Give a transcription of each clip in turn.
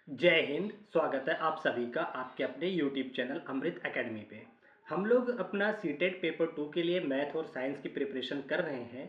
जय हिंद। स्वागत है आप सभी का आपके अपने यूट्यूब चैनल अमृत एकेडमी पे। हम लोग अपना सीटेट पेपर 2 के लिए मैथ और साइंस की प्रिपरेशन कर रहे हैं।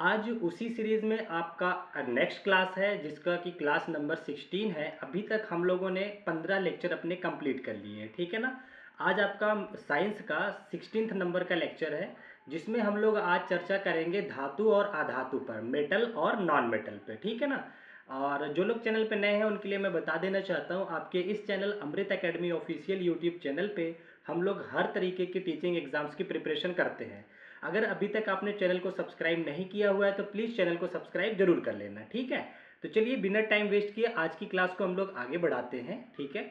आज उसी सीरीज़ में आपका नेक्स्ट क्लास है जिसका कि क्लास नंबर 16 है। अभी तक हम लोगों ने 15 लेक्चर अपने कंप्लीट कर लिए हैं, ठीक है ना। आज आपका साइंस का 16th नंबर का लेक्चर है जिसमें हम लोग आज चर्चा करेंगे धातु और अधातु पर, मेटल और नॉन मेटल पे, ठीक है ना। और जो लोग चैनल पे नए हैं उनके लिए मैं बता देना चाहता हूँ, आपके इस चैनल अमृत एकेडमी ऑफिशियल यूट्यूब चैनल पे हम लोग हर तरीके की टीचिंग एग्जाम्स की प्रिपरेशन करते हैं। अगर अभी तक आपने चैनल को सब्सक्राइब नहीं किया हुआ है तो प्लीज़ चैनल को सब्सक्राइब जरूर कर लेना, ठीक है। तो चलिए बिना टाइम वेस्ट किए आज की क्लास को हम लोग आगे बढ़ाते हैं, ठीक है।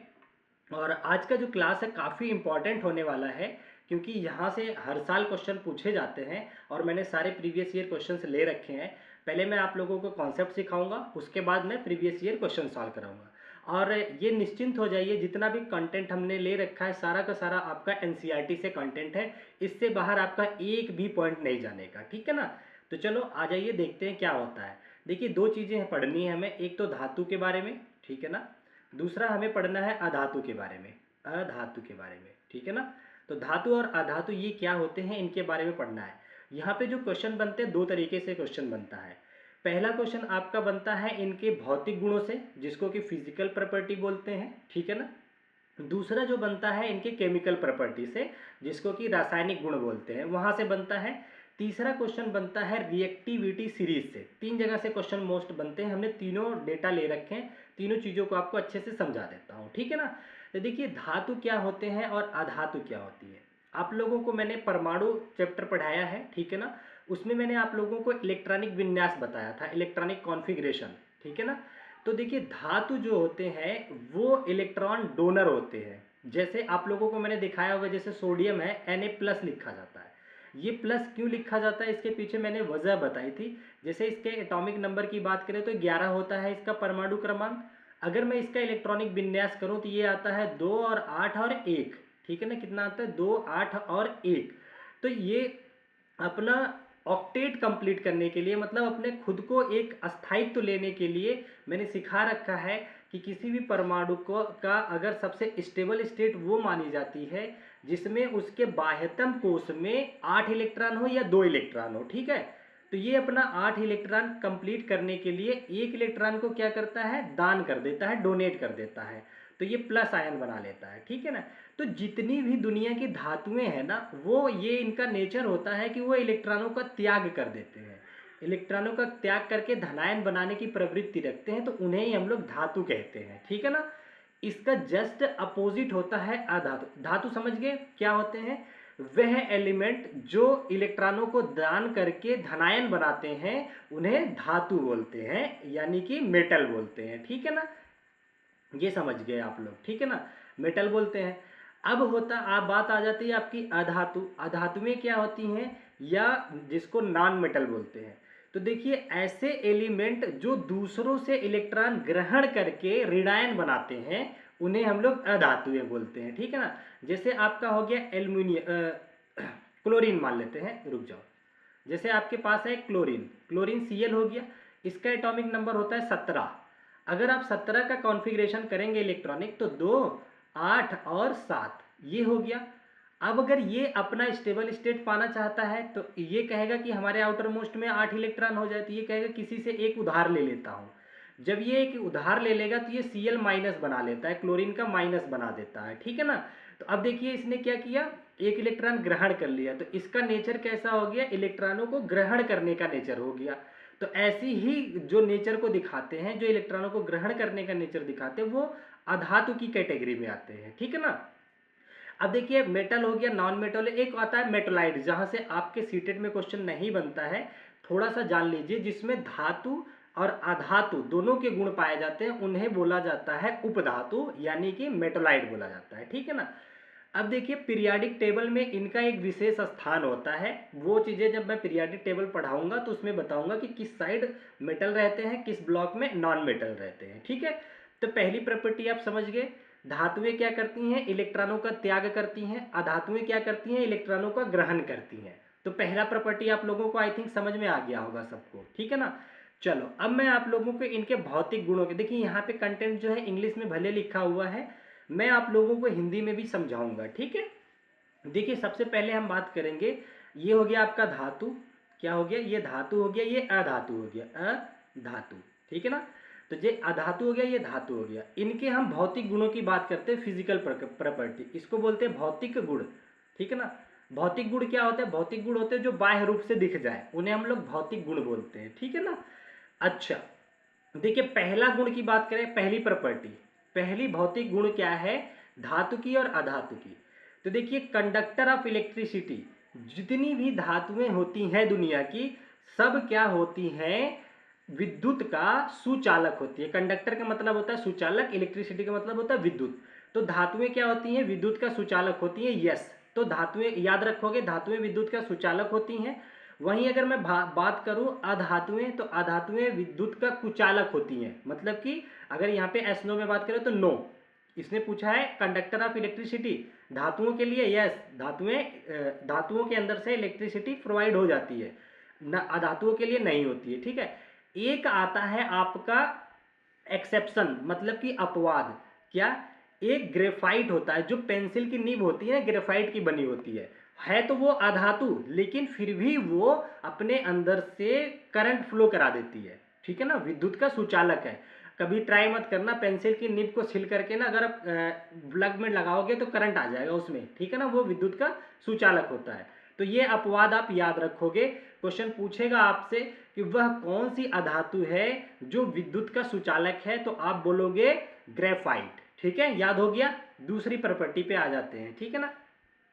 और आज का जो क्लास है काफ़ी इम्पॉर्टेंट होने वाला है क्योंकि यहाँ से हर साल क्वेश्चन पूछे जाते हैं और मैंने सारे प्रीवियस ईयर क्वेश्चंस ले रखे हैं। पहले मैं आप लोगों को कॉन्सेप्ट सिखाऊंगा, उसके बाद मैं प्रीवियस ईयर क्वेश्चन सॉल्व कराऊंगा। और ये निश्चिंत हो जाइए, जितना भी कंटेंट हमने ले रखा है सारा का सारा आपका एनसीईआरटी से कंटेंट है। इससे बाहर आपका एक भी पॉइंट नहीं जाने का, ठीक है ना। तो चलो आ जाइए देखते हैं क्या होता है। देखिए दो चीज़ें पढ़नी है हमें, एक तो धातु के बारे में, ठीक है ना। दूसरा हमें पढ़ना है अधातु के बारे में, अधातु के बारे में, ठीक है ना। तो धातु और अधातु ये क्या होते हैं इनके बारे में पढ़ना है। यहाँ पे जो क्वेश्चन बनते हैं दो तरीके से क्वेश्चन बनता है। पहला क्वेश्चन आपका बनता है इनके भौतिक गुणों से जिसको कि फिजिकल प्रॉपर्टी बोलते हैं, ठीक है ना। दूसरा जो बनता है इनके केमिकल प्रॉपर्टी से जिसको कि रासायनिक गुण बोलते हैं, वहाँ से बनता है। तीसरा क्वेश्चन बनता है रिएक्टिविटी सीरीज से। तीन जगह से क्वेश्चन मोस्ट बनते हैं, हमने तीनों डेटा ले रखे हैं, तीनों चीज़ों को आपको अच्छे से समझा देता हूँ, ठीक है ना। तो देखिए धातु क्या होते हैं और अधातु क्या होती है। आप लोगों को मैंने परमाणु चैप्टर पढ़ाया है, ठीक है ना। उसमें मैंने आप लोगों को इलेक्ट्रॉनिक विन्यास बताया था, इलेक्ट्रॉनिक कॉन्फ़िगरेशन, ठीक है ना। तो देखिए धातु जो होते हैं वो इलेक्ट्रॉन डोनर होते हैं। जैसे आप लोगों को मैंने दिखाया होगा, जैसे सोडियम है Na+ लिखा जाता है। ये प्लस क्यों लिखा जाता है इसके पीछे मैंने वजह बताई थी। जैसे इसके एटॉमिक नंबर की बात करें तो 11 होता है इसका परमाणु क्रमांक। अगर मैं इसका इलेक्ट्रॉनिक विन्यास करूं तो ये आता है 2 और 8 और 1, ठीक है ना। कितना आता है 2, 8 और 1। तो ये अपना ऑक्टेट कंप्लीट करने के लिए, मतलब अपने खुद को एक अस्थायित्व लेने के लिए मैंने सिखा रखा है कि किसी भी परमाणु को का अगर सबसे स्टेबल स्टेट वो मानी जाती है जिसमें उसके बाह्यतम कोश में 8 इलेक्ट्रॉन हो या 2 इलेक्ट्रॉन हो, ठीक है। तो ये अपना 8 इलेक्ट्रॉन कंप्लीट करने के लिए एक इलेक्ट्रॉन को क्या करता है, दान कर देता है, डोनेट कर देता है। तो ये प्लस आयन बना लेता है, ठीक है ना। तो जितनी भी दुनिया की धातुएं हैं ना, वो ये इनका नेचर होता है कि वो इलेक्ट्रॉनों का त्याग कर देते हैं। इलेक्ट्रॉनों का त्याग करके धनायन बनाने की प्रवृत्ति रखते हैं, तो उन्हें ही हम लोग धातु कहते हैं, ठीक है ना। इसका जस्ट अपोजिट होता है अधातु। धातु समझ गए क्या होते हैं, वह एलिमेंट जो इलेक्ट्रॉनों को दान करके धनायन बनाते हैं उन्हें धातु बोलते हैं, यानी कि मेटल बोलते हैं, ठीक है ना। ये समझ गए आप लोग, ठीक है ना। मेटल बोलते हैं। अब होता आप बात आ जाती है आपकी अधातु। अधातुएं क्या होती हैं या जिसको नॉन मेटल बोलते हैं। तो देखिए ऐसे एलिमेंट जो दूसरों से इलेक्ट्रॉन ग्रहण करके ऋणायन बनाते हैं उन्हें हम लोग अधातुएं बोलते हैं, ठीक है ना। जैसे आपका हो गया एल्यूमिनियम, क्लोरीन मान लेते हैं, रुक जाओ। जैसे आपके पास है क्लोरीन, क्लोरीन Cl हो गया, इसका एटॉमिक नंबर होता है 17। अगर आप 17 का कॉन्फ़िगरेशन करेंगे इलेक्ट्रॉनिक तो 2, 8 और 7 ये हो गया। अब अगर ये अपना स्टेबल स्टेट पाना चाहता है तो ये कहेगा कि हमारे आउटर मोस्ट में 8 इलेक्ट्रॉन हो जाए, तो ये कहेगा किसी से एक उधार ले लेता हूँ। जब ये एक उधार ले लेगा तो ये Cl- बना लेता है, क्लोरीन का माइनस बना देता है, ठीक है ना। तो अब देखिए इसने क्या किया, एक इलेक्ट्रॉन ग्रहण कर लिया, तो इसका नेचर कैसा हो गया, इलेक्ट्रॉनों को ग्रहण करने का नेचर हो गया। तो ऐसी ही जो नेचर को दिखाते हैं, जो इलेक्ट्रॉनों को ग्रहण करने का नेचर दिखाते हैं, वो अधातु की कैटेगरी में आते हैं, ठीक है ना। अब देखिए मेटल हो गया, नॉन मेटल, एक आता है मेटोलाइट, जहां से आपके सीटेट में क्वेश्चन नहीं बनता है। थोड़ा सा जान लीजिए, जिसमें धातु और अधातु दोनों के गुण पाए जाते हैं उन्हें बोला जाता है उपधातु, यानी कि मेटोलाइट बोला जाता है, ठीक है ना। अब देखिए पीरियाडिक टेबल में इनका एक विशेष स्थान होता है। वो चीज़ें जब मैं पीरियाडिक टेबल पढ़ाऊंगा तो उसमें बताऊंगा कि किस साइड मेटल रहते हैं, किस ब्लॉक में नॉन मेटल रहते हैं, ठीक है। तो पहली प्रॉपर्टी आप समझ गए, धातुएं क्या करती हैं, इलेक्ट्रॉनों का त्याग करती हैं। अधातुएं क्या करती हैं, इलेक्ट्रॉनों का ग्रहण करती हैं। तो पहला प्रॉपर्टी आप लोगों को आई थिंक समझ में आ गया होगा सबको, ठीक है ना। चलो अब मैं आप लोगों को इनके भौतिक गुणों के, देखिए यहाँ पे कंटेंट जो है इंग्लिश में भले लिखा हुआ है, मैं आप लोगों को हिंदी में भी समझाऊंगा, ठीक है। देखिए सबसे पहले हम बात करेंगे, ये हो गया आपका धातु, क्या हो गया, ये धातु हो गया, ये अधातु हो गया, अधातु, ठीक है ना। तो ये अधातु हो गया, ये धातु हो गया। इनके हम भौतिक गुणों की बात करते हैं, फिजिकल प्रॉपर्टी, इसको बोलते हैं भौतिक गुण, ठीक है ना। भौतिक गुण क्या होता है, भौतिक गुण होते हैं जो बाह्य रूप से दिख जाए, उन्हें हम लोग भौतिक गुण बोलते हैं, ठीक है ना। अच्छा, देखिए पहला गुण की बात करें, पहली प्रॉपर्टी, पहली भौतिक गुण क्या है, धातु की और अधातु की। तो देखिए कंडक्टर ऑफ इलेक्ट्रिसिटी, जितनी भी धातुएं होती हैं दुनिया की, सब क्या होती हैं, विद्युत का सुचालक होती है। कंडक्टर का मतलब होता है सुचालक, इलेक्ट्रिसिटी का मतलब होता है विद्युत। तो धातुएं क्या होती हैं, विद्युत का सुचालक होती हैं, यस। तो धातुएं याद रखोगे, धातुएं विद्युत का सुचालक होती हैं। वहीं अगर मैं बात करूं अधातुएं, तो अधातुएं विद्युत का कुचालक होती हैं। मतलब कि अगर यहाँ पे एस नो में बात करें तो नो, इसने पूछा है कंडक्टर ऑफ इलेक्ट्रिसिटी, धातुओं के लिए यस, धातुओं के अंदर से इलेक्ट्रिसिटी प्रोवाइड हो जाती है, न अधातुओं के लिए नहीं होती है, ठीक है। एक आता है आपका एक्सेप्शन, मतलब कि अपवाद, क्या, एक ग्रेफाइट होता है, जो पेंसिल की नीब होती है ग्रेफाइट की बनी होती है तो वो अधातु, लेकिन फिर भी वो अपने अंदर से करंट फ्लो करा देती है, ठीक है ना, विद्युत का सुचालक है। कभी ट्राई मत करना, पेंसिल की निब को छिल करके ना अगर आप प्लग में लगाओगे तो करंट आ जाएगा उसमें, ठीक है ना, वो विद्युत का सुचालक होता है। तो ये अपवाद आप याद रखोगे। क्वेश्चन पूछेगा आपसे कि वह कौन सी अधातु है जो विद्युत का सुचालक है, तो आप बोलोगे ग्रेफाइट, ठीक है, याद हो गया। दूसरी प्रॉपर्टी पे आ जाते हैं, ठीक है ना।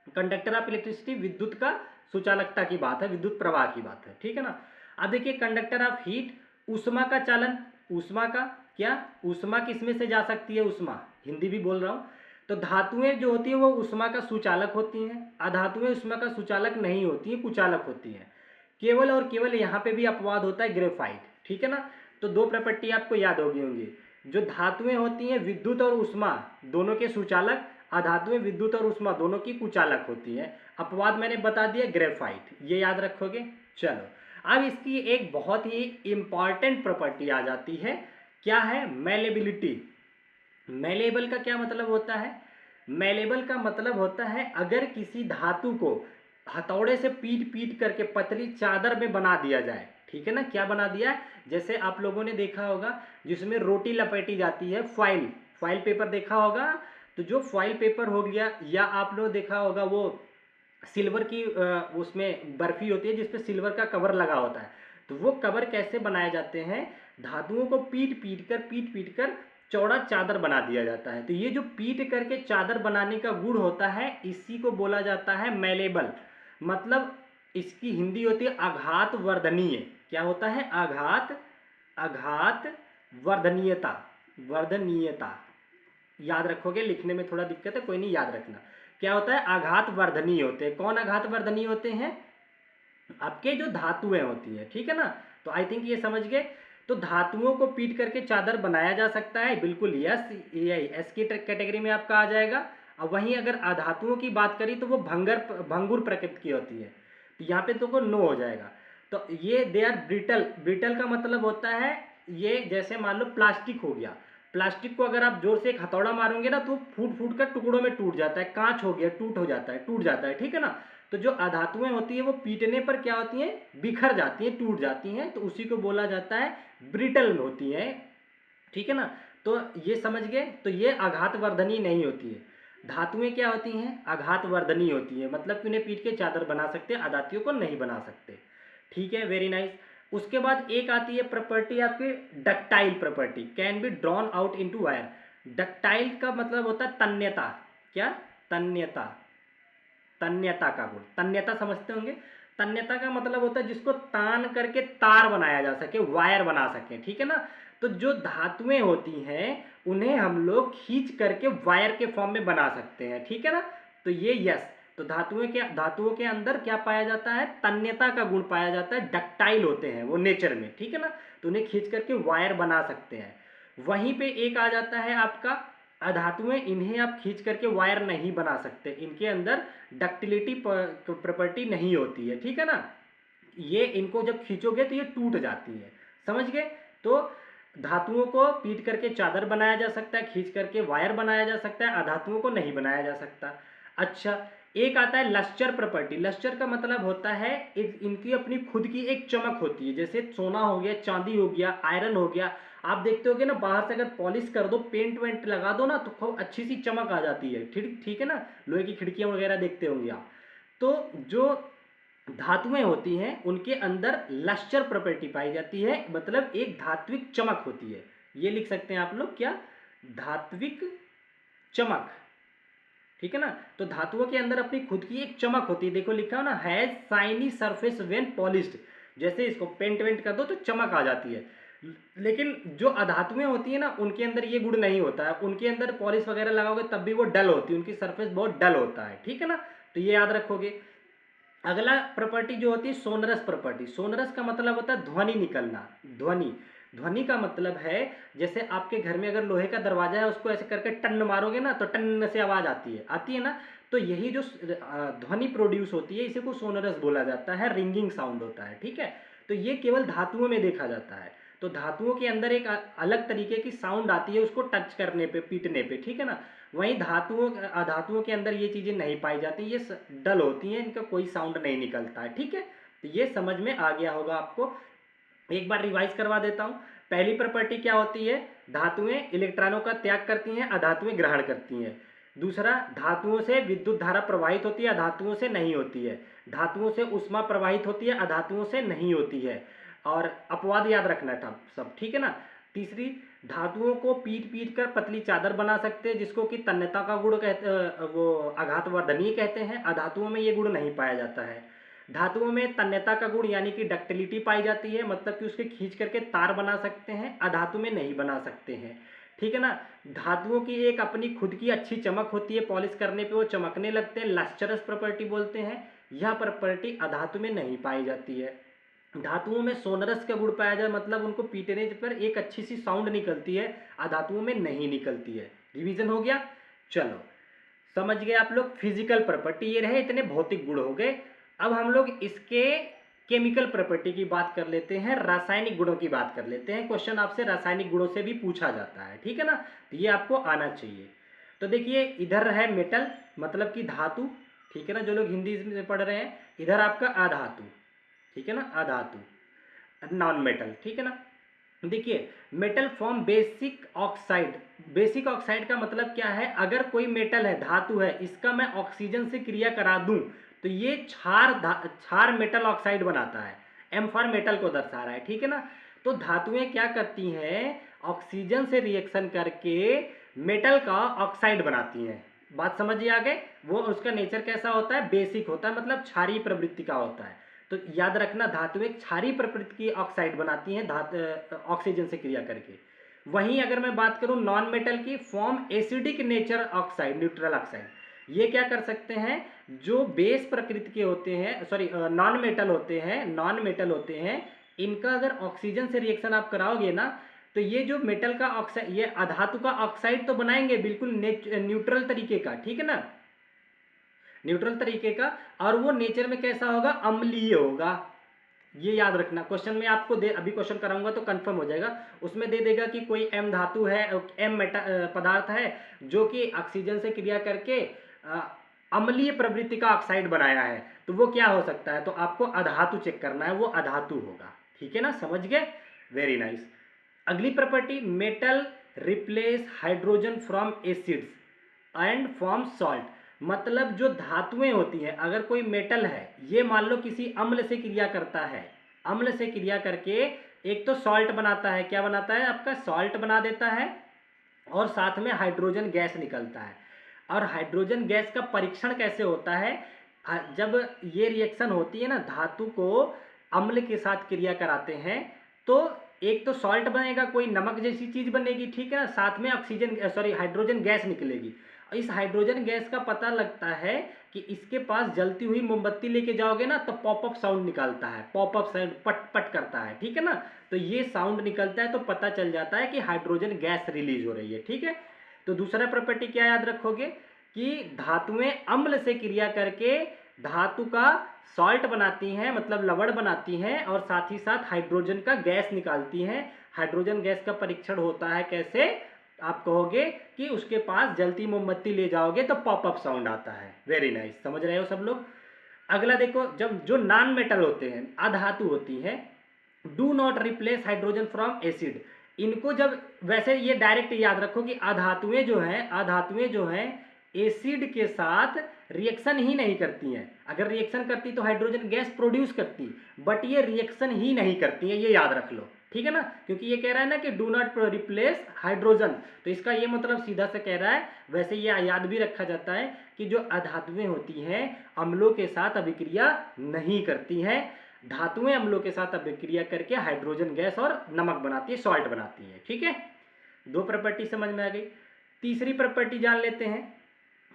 कंडक्टर ऑफ इलेक्ट्रिसिटी, विद्युत का सुचालकता की बात है, विद्युत प्रवाह की बात है, ठीक है ना। अब देखिए कंडक्टर ऑफ हीट, ऊष्मा का चालन, ऊष्मा का क्या, ऊष्मा किसमें से जा सकती है, ऊष्मा, हिंदी भी बोल रहा हूँ। तो धातुएं जो होती है वो ऊष्मा का सुचालक होती हैं, अधातुएं ऊष्मा का सुचालक नहीं होती हैं, कुचालक होती हैं। केवल और केवल यहाँ पे भी अपवाद होता है ग्रेफाइट, ठीक है ना। तो दो प्रॉपर्टी आपको याद होगी होंगी, जो धातुएं होती हैं विद्युत और ऊष्मा दोनों के सुचालक, अधातुएं विद्युत और ऊष्मा दोनों की कुचालक होती हैं। अपवाद मैंने बता दिया ग्रेफाइट, ये याद रखोगे। चलो अब इसकी एक बहुत ही इंपॉर्टेंट प्रॉपर्टी आ जाती है, क्या है, मेलेबिलिटी। मेलेबल का क्या मतलब होता है, मेलेबल का मतलब होता है अगर किसी धातु को हथौड़े से पीट पीट करके पतली चादर में बना दिया जाए, ठीक है ना, क्या बना दिया है, जैसे आप लोगों ने देखा होगा जिसमें रोटी लपेटी जाती है, फॉइल, फॉइल पेपर देखा होगा। तो जो फॉइल पेपर हो गया, या आप लोग देखा होगा वो सिल्वर की उसमें बर्फी होती है जिसपे सिल्वर का कवर लगा होता है। तो वो कवर कैसे बनाए जाते हैं, धातुओं को पीट पीट कर चौड़ा चादर बना दिया जाता है। तो ये जो पीट करके चादर बनाने का गुण होता है, इसी को बोला जाता है मेलेबल। मतलब इसकी हिंदी होती है आघात वर्धनीय, क्या होता है, आघात, आघात वर्धनीयता, वर्धनीयता, याद रखोगे, लिखने में थोड़ा दिक्कत है, कोई नहीं, याद रखना। क्या होता है, आघात वर्धनीय होते हैं। कौन आघात वर्धनीय होते हैं, आपके जो धातुएं होती है, ठीक है ना। तो आई थिंक ये समझ गए। तो धातुओं को पीट करके चादर बनाया जा सकता है, बिल्कुल यस, ये एस की कैटेगरी में आपका आ जाएगा। अब वहीं अगर अधातुओं की बात करी तो वो भंगुर प्रकृति की होती है, तो यहाँ पे तो को नो हो जाएगा। तो ये दे आर ब्रिटल, ब्रिटल का मतलब होता है ये, जैसे मान लो प्लास्टिक हो गया, प्लास्टिक को अगर आप जोर से एक हथौड़ा मारोगे ना तो फूट फूट कर टुकड़ों में टूट जाता है, कांच हो गया टूट हो जाता है, टूट जाता है, ठीक है ना। तो जो अधातुएं होती है वो पीटने पर क्या होती हैं, बिखर जाती हैं, टूट जाती हैं, तो उसी को बोला जाता है ब्रिटल होती है, ठीक है ना। तो ये समझ गए। तो ये आघात वर्धनी नहीं होती है। धातुएं क्या होती हैं, आघात वर्धनी होती है, मतलब कि उन्हें पीट के चादर बना सकते हैं, अधातुओं को नहीं बना सकते, ठीक है, वेरी नाइस। उसके बाद एक आती है प्रॉपर्टी आपकी ductile property, can be drawn out into wire. Ductile का मतलब होता है तन्यता, क्या, तन्यता, तन्यता का गुण, तन्यता समझते होंगे। तन्यता का मतलब होता है जिसको तान करके तार बनाया जा सके, वायर बना सके, ठीक है ना। तो जो धातुएं होती हैं उन्हें हम लोग खींच करके वायर के फॉर्म में बना सकते हैं, ठीक है ना। तो ये यस, तो धातुओं के अंदर क्या पाया जाता है, तन्यता का गुण पाया जाता है, डक्टाइल होते हैं वो नेचर में, ठीक है ना। तो उन्हें खींच करके वायर बना सकते हैं। वहीं पे एक आ जाता है आपका अधातुएं, इन्हें आप खींच करके वायर नहीं बना सकते, इनके अंदर डक्टिलिटी प्रॉपर्टी नहीं होती है, ठीक है ना। ये इनको जब खींचोगे तो ये टूट जाती है, समझ गए? तो धातुओं को पीट करके चादर बनाया जा सकता है, खींच करके वायर बनाया जा सकता है, अधातुओं को नहीं बनाया जा सकता। अच्छा, एक आता है लस्टर प्रॉपर्टी। लस्टर का मतलब होता है इनकी अपनी खुद की एक चमक होती है, जैसे सोना हो गया, चांदी हो गया, आयरन हो गया। आप देखते होगे ना, बाहर से अगर पॉलिश कर दो, पेंट वेंट लगा दो ना, तो खूब अच्छी सी चमक आ जाती है। ठीक ठीक है ना, लोहे की खिड़कियां वगैरह देखते होंगे आप। तो जो धातुएं होती हैं उनके अंदर लस्टर प्रॉपर्टी पाई जाती है, मतलब एक धात्विक चमक होती है। ये लिख सकते हैं आप लोग, क्या? धात्विक चमक। ठीक है ना, तो धातुओं के अंदर अपनी खुद की एक चमक होती है। देखो लिखा हो ना, has shiny surface when polished. जैसे इसको पेंट वेंट कर दो तो चमक आ जाती है। लेकिन जो अधातुएं होती है ना, उनके अंदर ये गुण नहीं होता है। उनके अंदर पॉलिश वगैरह लगाओगे तब भी वो डल होती है, उनकी सरफेस बहुत डल होता है। ठीक है ना, तो ये याद रखोगे। अगला प्रॉपर्टी जो होती है सोनरस प्रॉपर्टी। सोनरस का मतलब होता है ध्वनि निकलना। ध्वनि, ध्वनि का मतलब है जैसे आपके घर में अगर लोहे का दरवाजा है, उसको ऐसे करके टन मारोगे ना तो टन से आवाज आती है ना। तो यही जो ध्वनि प्रोड्यूस होती है, इसे को सोनरस बोला जाता है, रिंगिंग साउंड होता है। ठीक है, तो ये केवल धातुओं में देखा जाता है। तो धातुओं के अंदर एक अलग तरीके की साउंड आती है उसको टच करने पे, पीटने पे। ठीक है ना, वहीं धातुओं अधातुओं के अंदर ये चीजें नहीं पाई जाती, ये डल होती हैं, इनका कोई साउंड नहीं निकलता है। ठीक है, तो ये समझ में आ गया होगा आपको। एक बार रिवाइज करवा देता हूं। पहली प्रॉपर्टी क्या होती है? धातुएं इलेक्ट्रॉनों का त्याग करती हैं, अधातुएं ग्रहण करती हैं। दूसरा, धातुओं से विद्युत धारा प्रवाहित होती है, अधातुओं से नहीं होती है। धातुओं से ऊष्मा प्रवाहित होती है, अधातुओं से नहीं होती है। और अपवाद याद रखना था सब। ठीक है ना। तीसरी, धातुओं को पीट पीट कर पतली चादर बना सकते हैं, जिसको कि तन्यता का गुण कहते, वो आघातवर्धनीय कहते हैं। अधातुओं में ये गुण नहीं पाया जाता है। धातुओं में तन्यता का गुण यानी कि डक्टिलिटी पाई जाती है, मतलब कि उसके खींच करके तार बना सकते हैं, अधातु में नहीं बना सकते हैं। ठीक है ना। धातुओं की एक अपनी खुद की अच्छी चमक होती है, पॉलिश करने पे वो चमकने लगते हैं, लस्टरस प्रॉपर्टी बोलते हैं। यह प्रॉपर्टी अधातु में नहीं पाई जाती है। धातुओं में सोनरस का गुण पाया जाए, मतलब उनको पीटने पर एक अच्छी सी साउंड निकलती है, अधातुओं में नहीं निकलती है। रिवीजन हो गया। चलो, समझ गए आप लोग। फिजिकल प्रॉपर्टी ये रहे, इतने भौतिक गुण हो गए। अब हम लोग इसके केमिकल प्रॉपर्टी की बात कर लेते हैं, रासायनिक गुणों की बात कर लेते हैं। क्वेश्चन आपसे रासायनिक गुणों से भी पूछा जाता है। ठीक है ना, तो ये आपको आना चाहिए। तो देखिए, इधर है मेटल, मतलब कि धातु। ठीक है ना, जो लोग हिंदी में पढ़ रहे हैं, इधर आपका अधातु। ठीक है ना, अधातु, नॉन मेटल। ठीक है ना। देखिए, metal form basic oxide. Basic oxide का मतलब क्या है? अगर कोई मेटल है, धातु है, इसका मैं ऑक्सीजन से क्रिया करा दूं तो ये क्षार मेटल ऑक्साइड बनाता है। एम फॉर मेटल को दर्शा रहा है। ठीक है ना। तो धातुएं क्या करती हैं? ऑक्सीजन से रिएक्शन करके मेटल का ऑक्साइड बनाती हैं। बात समझिए आगे। वो उसका नेचर कैसा होता है? बेसिक होता है, मतलब क्षारीय प्रवृत्ति का होता है। तो याद रखना, धातुएं क्षारीय प्रकृति की ऑक्साइड बनाती हैं ऑक्सीजन से क्रिया करके। वहीं अगर मैं बात करूं नॉन मेटल की, form acidic nature oxide, neutral oxide. ये क्या कर सकते हैं? जो बेस प्रकृति के होते हैं, सॉरी नॉन मेटल होते हैं, नॉन मेटल होते हैं, इनका अगर ऑक्सीजन से रिएक्शन आप कराओगे ना, तो ये जो मेटल का ऑक्साइड, ये अधातु का ऑक्साइड तो बनाएंगे बिल्कुल न्यूट्रल तरीके का। ठीक है ना, न्यूट्रल तरीके का। और वो नेचर में कैसा होगा? अम्लीय होगा। ये याद रखना। क्वेश्चन में आपको दे, अभी क्वेश्चन कराऊंगा तो कंफर्म हो जाएगा। उसमें दे देगा कि कोई एम धातु है, एम पदार्थ है, जो कि ऑक्सीजन से क्रिया करके अम्लीय प्रवृत्ति का ऑक्साइड बनाया है, तो वो क्या हो सकता है? तो आपको अधातु चेक करना है, वो अधातु होगा। ठीक है ना, समझ गए? Very nice. अगली property, metal replace hydrogen from acids and form salt. मतलब जो धातुएं होती हैं, अगर कोई मेटल है, ये मान लो किसी अम्ल से क्रिया करता है, अम्ल से क्रिया करके एक तो सॉल्ट बनाता है। क्या बनाता है? आपका सॉल्ट बना देता है, और साथ में हाइड्रोजन गैस निकलता है। और हाइड्रोजन गैस का परीक्षण कैसे होता है? जब ये रिएक्शन होती है ना, धातु को अम्ल के साथ क्रिया कराते हैं, तो एक तो सॉल्ट बनेगा, कोई नमक जैसी चीज बनेगी। ठीक है ना, साथ में ऑक्सीजन, सॉरी हाइड्रोजन गैस निकलेगी। इस हाइड्रोजन गैस का पता लगता है कि इसके पास जलती हुई मोमबत्ती लेके जाओगे ना, तो पॉपअप साउंड निकालता है, पॉपअप साउंड, पट पट करता है। ठीक है ना, तो ये साउंड निकलता है, तो पता चल जाता है कि हाइड्रोजन गैस रिलीज हो रही है। ठीक है, तो दूसरा प्रॉपर्टी क्या याद रखोगे? कि धातुएं अम्ल से क्रिया करके धातु का सॉल्ट बनाती हैं, मतलब लवण बनाती हैं, और साथ ही साथ हाइड्रोजन का गैस निकालती हैं। हाइड्रोजन गैस का परीक्षण होता है कैसे? आप कहोगे कि उसके पास जलती मोमबत्ती ले जाओगे तो पॉपअप साउंड आता है। वेरी नाइस, समझ रहे हो सब लोग। अगला देखो, जब जो नॉन मेटल होते हैं, अधातु होती हैं, do not replace hydrogen from acid. इनको जब, वैसे ये डायरेक्ट याद रखो कि अधातुएं जो हैं एसिड के साथ रिएक्शन ही नहीं करती हैं। अगर रिएक्शन करती तो हाइड्रोजन गैस प्रोड्यूस करती, बट ये रिएक्शन ही नहीं करती हैं, ये याद रख लो, ठीक है ना। क्योंकि ये कह रहा है ना कि डू नॉट रिप्लेस हाइड्रोजन, तो इसका ये मतलब सीधा से कह रहा है। वैसे ये याद भी रखा जाता है कि जो अधातुएं होती हैं अम्लों के साथ अभिक्रिया नहीं करती हैं। धातुएं अम्लों के साथ अभिक्रिया करके हाइड्रोजन गैस और नमक बनाती है, सॉल्ट बनाती है, ठीक है। दो प्रॉपर्टी समझ में आ गई। तीसरी प्रॉपर्टी जान लेते हैं।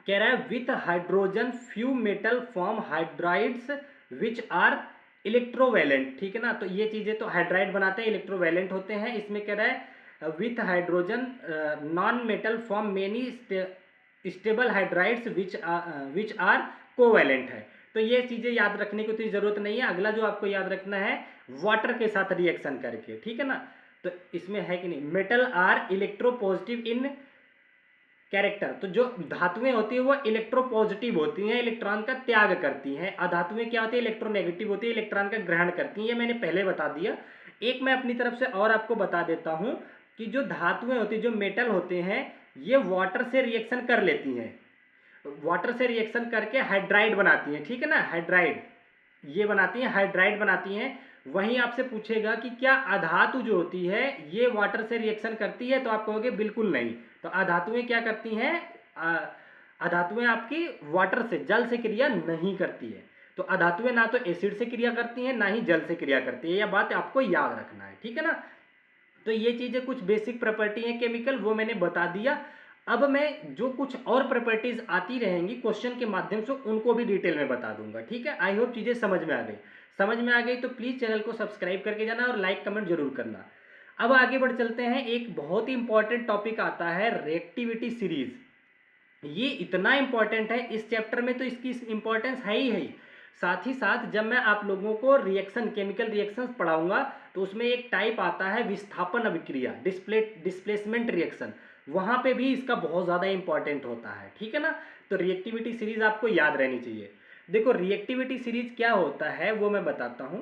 कह रहा है with hydrogen few metal form hydrides which are electrovalent, ठीक है ना। तो ये चीजें तो हाइड्राइड बनाते हैं, इलेक्ट्रोवैलेंट होते हैं। इसमें कह रहा है with hydrogen non metal form many stable hydrides which are covalent है। तो ये चीजें याद रखने की तो जरूरत नहीं है। अगला जो आपको याद रखना है, वाटर के साथ रिएक्शन करके, ठीक है ना। तो इसमें है कि नहीं, metal are electropositive in character. तो जो धातुएं होती है वो इलेक्ट्रोपॉजिटिव होती हैं, इलेक्ट्रॉन का त्याग करती हैं। अधातुएं क्या होती है? इलेक्ट्रोनेगेटिव होती है, इलेक्ट्रॉन का ग्रहण करती हैं। ये मैंने पहले बता दिया। एक मैं अपनी तरफ से और आपको बता देता हूं कि जो धातुएं होती है, जो मेटल होते हैं, ये वाटर से रिएक्शन कर लेती हैं। वाटर से रिएक्शन करके हाइड्राइड बनाती हैं, ठीक है ना। हाइड्राइड ये बनाती हैं, हाइड्राइड बनाती हैं। वहीं आपसे पूछेगा कि क्या अधातु जो होती है ये वाटर से रिएक्शन करती है, तो आप कहोगे बिल्कुल नहीं। तो अधातुएं क्या करती हैं? अधातुएं आपकी वाटर से, जल से क्रिया नहीं करती है। तो अधातुएं ना तो एसिड से क्रिया करती हैं, ना ही जल से क्रिया करती है। यह बात आपको याद रखना है, ठीक है ना। तो ये चीजें कुछ बेसिक प्रॉपर्टी है केमिकल, वो मैंने बता दिया। अब मैं जो कुछ और प्रॉपर्टीज आती रहेंगी क्वेश्चन के माध्यम से, उनको भी डिटेल में बता दूंगा, ठीक है। आई होप चीजें समझ में आ गई। समझ में आ गई तो प्लीज चैनल को सब्सक्राइब करके जाना और लाइक कमेंट जरूर करना। अब आगे बढ़ चलते हैं। एक बहुत ही इंपॉर्टेंट टॉपिक आता है, रिएक्टिविटी सीरीज। ये इतना इंपॉर्टेंट है इस चैप्टर में, तो इसकी इंपॉर्टेंस है ही है। साथ ही साथ जब मैं आप लोगों को रिएक्शन, केमिकल रिएक्शंस पढ़ाऊंगा, तो उसमें एक टाइप आता है विस्थापन अभिक्रिया, डिस्प्लेसमेंट रिएक्शन। वहां पे भी इसका बहुत ज्यादा इंपॉर्टेंट होता है, ठीक है ना। तो रिएक्टिविटी सीरीज आपको याद रहनी चाहिए। देखो रिएक्टिविटी सीरीज क्या होता है वो मैं बताता हूं।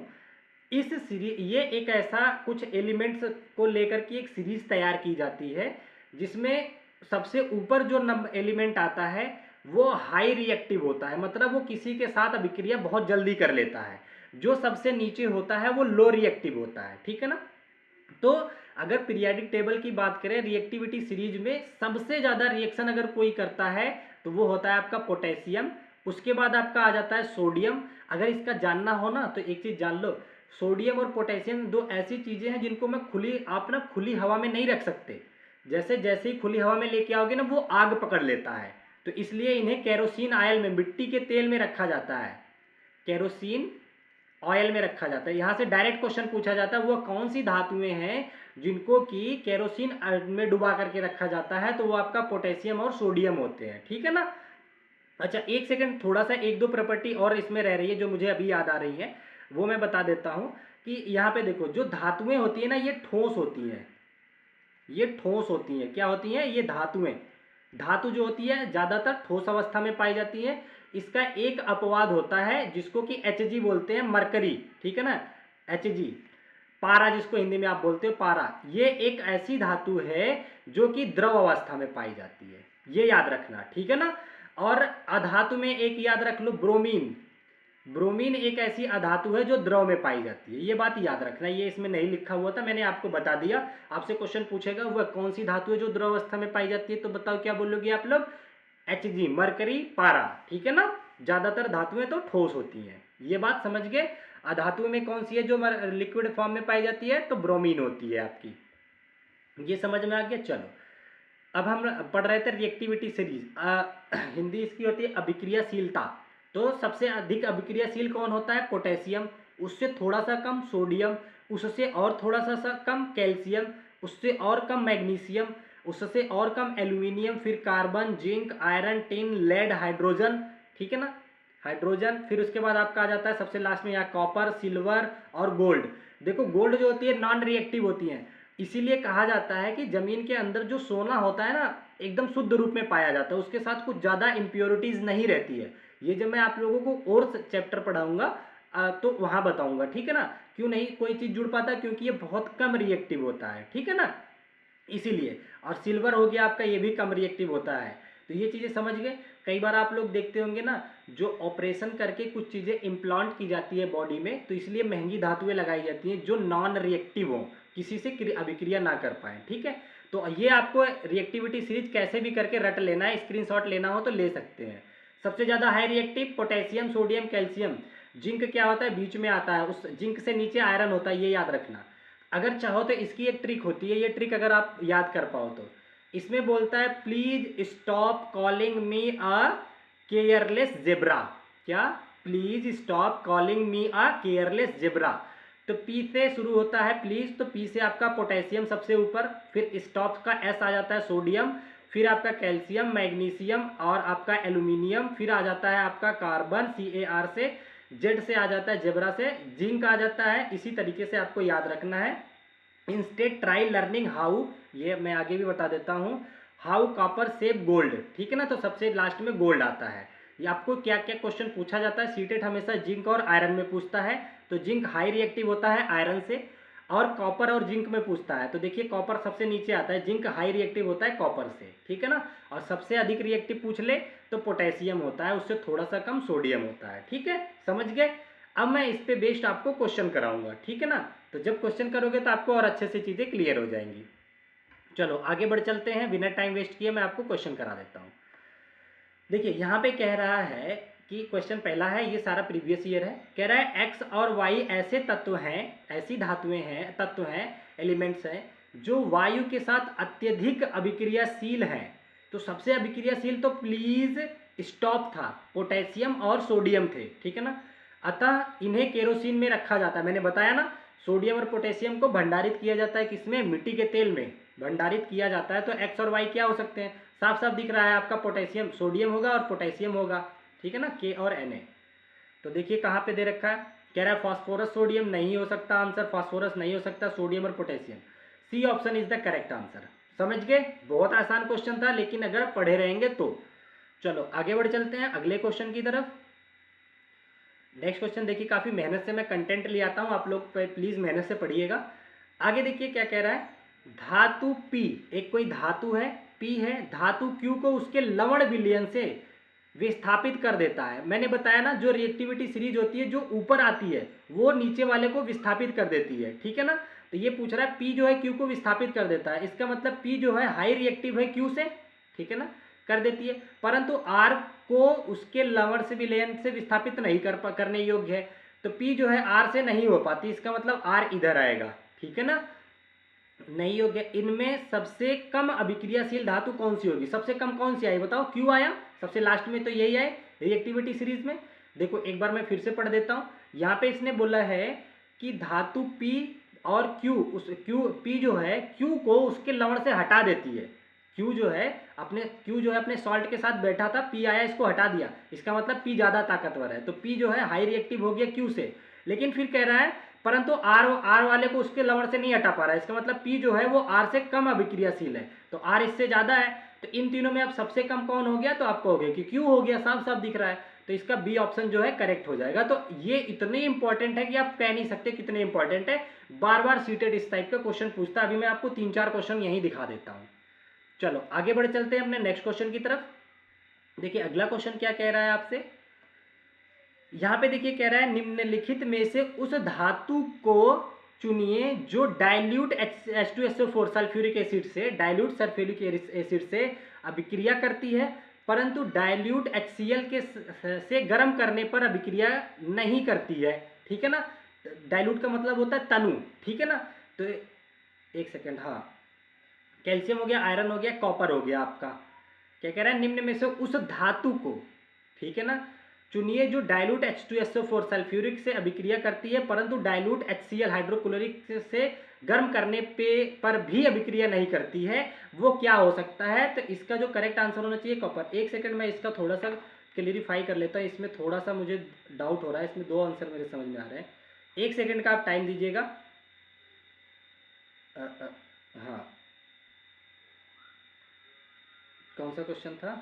इस सीरीज, ये एक ऐसा कुछ एलिमेंट्स को लेकर की एक सीरीज तैयार की जाती है, जिसमें सबसे ऊपर जो एलिमेंट आता है वो हाई रिएक्टिव होता है, मतलब वो किसी के साथ अभिक्रिया बहुत जल्दी कर लेता है। जो सबसे नीचे होता है वो लो रिएक्टिव होता है, ठीक है ना। तो अगर पीरियाडिक टेबल की बात करें, रिएक्टिविटी सीरीज में सबसे ज्यादा रिएक्शन अगर कोई करता है तो वो होता है आपका पोटेशियम। उसके बाद आपका आ जाता है सोडियम। अगर इसका जानना हो ना तो एक चीज जान लो, सोडियम और पोटेशियम दो ऐसी चीजें हैं जिनको मैं आप ना खुली हवा में नहीं रख सकते। जैसे जैसे ही खुली हवा में लेके आओगे ना, वो आग पकड़ लेता है। तो इसलिए इन्हें केरोसिन ऑयल में, मिट्टी के तेल में रखा जाता है। केरोसिन ऑयल में रखा जाता है। यहाँ से डायरेक्ट क्वेश्चन पूछा जाता है, वो कौन सी धातुएं हैं जिनको कि केरोसिन में डुबा करके रखा जाता है, तो वो आपका पोटेशियम और सोडियम होते हैं, ठीक है ना। अच्छा एक सेकंड, थोड़ा सा एक दो प्रॉपर्टी और इसमें रह रही है जो मुझे अभी याद आ रही है, वो मैं बता देता हूं। कि यहाँ पे देखो, जो धातुएं होती है ना, ये ठोस होती हैं। ये ठोस होती हैं। क्या होती हैं? ये धातुएं। धातु जो होती है ज्यादातर ठोस अवस्था में पाई जाती है। इसका एक अपवाद होता है जिसको कि Hg बोलते हैं, मरकरी, ठीक है ना। Hg, पारा जिसको हिंदी में आप बोलते हो, पारा। ये एक ऐसी धातु है जो कि द्रव अवस्था में पाई जाती है, ये याद रखना, ठीक है ना। और अधातु में एक याद रख लो, ब्रोमीन। ब्रोमीन एक ऐसी अधातु है जो द्रव में पाई जाती है, ये बात याद रखना। ये इसमें नहीं लिखा हुआ था, मैंने आपको बता दिया। आपसे क्वेश्चन पूछेगा वह कौन सी धातु है जो द्रव अवस्था में पाई जाती है, तो बताओ क्या बोलोगे आप लोग? Hg, मरकरी, पारा, ठीक है ना। ज्यादातर धातुएं तो ठोस होती हैं, ये बात समझ गए। अधातु में कौन सी है जो लिक्विड फॉर्म में पाई जाती है? तो ब्रोमीन होती है आपकी। ये समझ में आ गया। चलो अब हम पढ़ रहे थे रिएक्टिविटी सीरीज। हिंदी इसकी होती है अभिक्रियाशीलता। तो सबसे अधिक अभिक्रियाशील कौन होता है? पोटेशियम। उससे थोड़ा सा कम सोडियम। उससे और थोड़ा सा कम कैल्शियम। उससे और कम मैग्नीशियम। उससे और कम एल्यूमिनियम। फिर carbon, zinc, iron, tin, lead, hydrogen, ठीक है ना। हाइड्रोजन, फिर उसके बाद आपका आ जाता है सबसे लास्ट में यहाँ कॉपर, सिल्वर और गोल्ड। देखो गोल्ड जो होती है नॉन रिएक्टिव होती है, इसीलिए कहा जाता है कि जमीन के अंदर जो सोना होता है ना एकदम शुद्ध रूप में पाया जाता है, उसके साथ कुछ ज़्यादा इम्प्योरिटीज़ नहीं रहती है। ये जब मैं आप लोगों को और चैप्टर पढ़ाऊंगा तो वहाँ बताऊंगा, ठीक है ना। क्यों नहीं कोई चीज़ जुड़ पाता, क्योंकि ये बहुत कम रिएक्टिव होता है, ठीक है ना, इसीलिए। और सिल्वर हो गया आपका, ये भी कम रिएक्टिव होता है। तो ये चीज़ें समझ गए। कई बार आप लोग देखते होंगे ना, जो ऑपरेशन करके कुछ चीज़ें इम्प्लांट की जाती है बॉडी में, तो इसलिए महंगी धातुएं लगाई जाती हैं जो नॉन रिएक्टिव हों, किसी से अभिक्रिया ना कर पाए, ठीक है। तो ये आपको रिएक्टिविटी सीरीज कैसे भी करके रट लेना है, स्क्रीनशॉट लेना हो तो ले सकते हैं। सबसे ज़्यादा high reactive potassium, sodium, calcium. Zinc क्या होता है, बीच में आता है, उस जिंक से नीचे आयरन होता है, ये याद रखना। अगर चाहो तो इसकी एक ट्रिक होती है, ये ट्रिक अगर आप याद कर पाओ तो इसमें बोलता है please stop calling me a careless zebra. क्या, please stop calling me a careless zebra. तो पी से शुरू होता है प्लीज, तो पी से आपका पोटेशियम सबसे ऊपर, फिर स्टॉप का एस आ जाता है सोडियम, फिर आपका कैल्शियम, मैग्नीशियम और आपका एल्यूमिनियम, फिर आ जाता है आपका कार्बन CAR से, जेड से आ जाता है जेब्रा से, जिंक आ जाता है। इसी तरीके से आपको याद रखना है। इंस्टेड ट्राई लर्निंग हाउ, ये मैं आगे भी बता देता हूँ, हाउ कॉपर सेव गोल्ड, ठीक है ना। तो सबसे लास्ट में गोल्ड आता है। ये आपको क्या क्या क्वेश्चन पूछा जाता है, सीटेट हमेशा जिंक और आयरन में पूछता है, तो जिंक हाई रिएक्टिव होता है आयरन से, और कॉपर और जिंक में पूछता है, तो देखिए कॉपर सबसे नीचे आता है, जिंक हाई रिएक्टिव होता है कॉपर से, ठीक है ना। और सबसे अधिक रिएक्टिव पूछ ले तो पोटेशियम होता है, उससे थोड़ा सा कम सोडियम होता है, ठीक है, समझ गए। अब मैं इस पे बेस्ड आपको क्वेश्चन कराऊंगा, ठीक है ना। तो जब क्वेश्चन करोगे तो आपको और अच्छे से चीज़ें क्लियर हो जाएंगी। चलो आगे बढ़ चलते हैं, बिना टाइम वेस्ट किए मैं आपको क्वेश्चन करा देता हूँ। देखिए यहाँ पे कह रहा है कि क्वेश्चन पहला है, ये सारा प्रीवियस ईयर है, कह रहा है एक्स और वाई ऐसे तत्व हैं, ऐसी धातुएं हैं, तत्व हैं, एलिमेंट्स हैं जो वायु के साथ अत्यधिक अभिक्रियाशील हैं। तो सबसे अभिक्रियाशील तो प्लीज स्टॉप था, पोटेशियम और सोडियम थे, ठीक है ना। अतः इन्हें केरोसिन में रखा जाता है, मैंने बताया ना, सोडियम और पोटेशियम को भंडारित किया जाता है किसमें, मिट्टी के तेल में भंडारित किया जाता है। तो एक्स और वाई क्या हो सकते हैं, साफ साफ दिख रहा है आपका, पोटेशियम सोडियम होगा और पोटेशियम होगा, ठीक है ना, के और Na। तो देखिए कहाँ पे दे रखा है, कह रहा है फॉस्फोरस सोडियम नहीं हो सकता, आंसर फॉस्फोरस नहीं हो सकता, सोडियम और potassium, C option is the correct answer. समझ गए, बहुत आसान क्वेश्चन था, लेकिन अगर पढ़े रहेंगे तो। चलो आगे बढ़ चलते हैं अगले क्वेश्चन की तरफ। नेक्स्ट क्वेश्चन देखिए, काफ़ी मेहनत से मैं कंटेंट ले आता हूँ, आप लोग प्लीज़ मेहनत से पढ़िएगा। आगे देखिए क्या कह रहा है, धातु P, एक कोई धातु है P है, धातु Q को उसके लवण विलयन से विस्थापित कर देता है। मैंने बताया ना, जो रिएक्टिविटी सीरीज होती है जो ऊपर आती है वो नीचे वाले को विस्थापित कर देती है, ठीक है ना। तो ये पूछ रहा है P जो है Q को विस्थापित कर देता है, इसका मतलब P जो है हाई रिएक्टिव है Q से, ठीक है ना, कर देती है, परंतु R को उसके लवण से विलयन से विस्थापित नहीं करने योग्य है। तो P जो है R से नहीं हो पाती, इसका मतलब R इधर आएगा, ठीक है ना, नहीं योग्य। इनमें सबसे कम अभिक्रियाशील धातु कौन सी होगी, सबसे कम कौन सी आई बताओ, क्यू आया सबसे लास्ट में, तो यही आए रिएक्टिविटी सीरीज में। देखो एक बार मैं फिर से पढ़ देता हूँ, यहाँ पे इसने बोला है कि धातु P और Q, उस P जो है Q को उसके लवण से हटा देती है। Q जो है अपने सॉल्ट के साथ बैठा था, P आया इसको हटा दिया, इसका मतलब P ज़्यादा ताकतवर है, तो P जो है हाई रिएक्टिव हो गया Q से। लेकिन फिर कह रहा है परंतु R वाले को उसके लवण से नहीं हटा पा रहा है, इसका मतलब P जो है वो R से कम अभिक्रियाशील है, तो R इससे ज़्यादा है। तो इन तीनों में अब सबसे कम कौन हो गया, तो आप कहोगे कि Q हो गया, साफ साफ दिख रहा है, तो इसका बी ऑप्शन जो है करेक्ट हो जाएगा। तो ये इतने इंपॉर्टेंट है कि आप कह नहीं सकते कितने इंपॉर्टेंट है, बार बार सीटेड इस टाइप का क्वेश्चन पूछता है। अभी मैं आपको 3-4 क्वेश्चन यहीं दिखा देता हूँ। चलो आगे बढ़ चलते हैं अपने नेक्स्ट क्वेश्चन की तरफ। देखिए अगला क्वेश्चन क्या कह रहा है आपसे, यहाँ पे देखिए कह रहा है निम्नलिखित में से उस धातु को चुनिए जो डाइल्यूट H2SO4 सल्फ्यूरिक एसिड से, डाइल्यूट सल्फ्यूरिक एसिड से अभिक्रिया करती है, परंतु डाइल्यूट HCl के से गर्म करने पर अभिक्रिया नहीं करती है, ठीक है ना। डाइल्यूट का मतलब होता है तनु, ठीक है ना। तो एक सेकेंड, हाँ, कैल्शियम हो गया, आयरन हो गया, कॉपर हो गया आपका। क्या कह रहा है, निम्न में से उस धातु को, ठीक है ना, चुनिए जो डाइल्यूट H2SO4 सल्फ्यूरिक से अभिक्रिया करती है, परंतु डाइल्यूट HCl हाइड्रोक्लोरिक से गर्म करने पर भी अभिक्रिया नहीं करती है, वो क्या हो सकता है। तो इसका जो करेक्ट आंसर होना चाहिए कॉपर। एक सेकंड मैं इसका थोड़ा सा क्लियरिफाई कर लेता हूँ, इसमें थोड़ा सा मुझे डाउट हो रहा है, इसमें दो आंसर मेरे समझ में आ रहे हैं। 1 सेकंड का आप टाइम दीजिएगा। हाँ, कौन सा क्वेश्चन था?